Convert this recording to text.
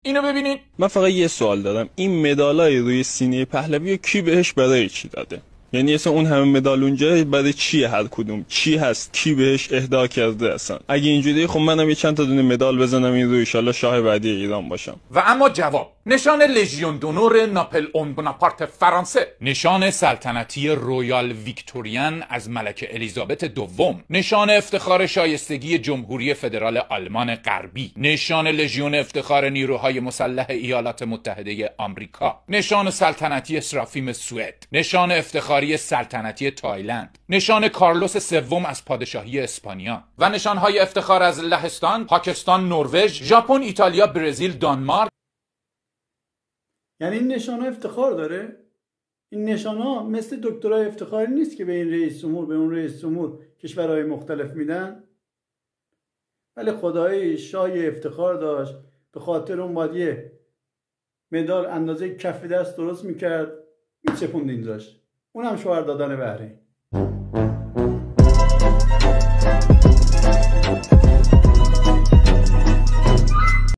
اینو ببینید. من فقط یه سوال دارم، این مدالای روی سینه پهلوی کی بهش برای چی داده؟ یعنی اصلا اون همه مدال اونجا برای چیه؟ هر کدوم چی هست؟ کی بهش اهدا کرده اصلا؟ اگه اینجوریه خب منم یه چند تا دونه مدال بزنم این روی، ان شاءالله شاه بعدی ایران باشم. و اما جواب: نشان لژیون دونور ناپلئون بوناپارت فرانسه، نشان سلطنتی رویال ویکتوریان از ملکه الیزابت دوم، نشان افتخار شایستگی جمهوری فدرال آلمان غربی، نشان لژیون افتخار نیروهای مسلح ایالات متحده آمریکا، نشان سلطنتی اسرافیم سوئد، نشان افتخاری سلطنتی تایلند، نشان کارلوس سوم از پادشاهی اسپانیا و نشانهای افتخار از لهستان، پاکستان، نروژ، ژاپن، ایتالیا، برزیل، دانمارک. یعنی این نشانه افتخار داره؟ این نشانه مثل دکترای افتخاری نیست که به این رئیس جمهور به اون رئیس جمهور کشورهای مختلف میدن؟ ولی خدایی شاه افتخار داشت، به خاطر اون باید یه مدال اندازه کف دست درست میکرد میچپوند این داشت، اونم شوهر دادن بحرین.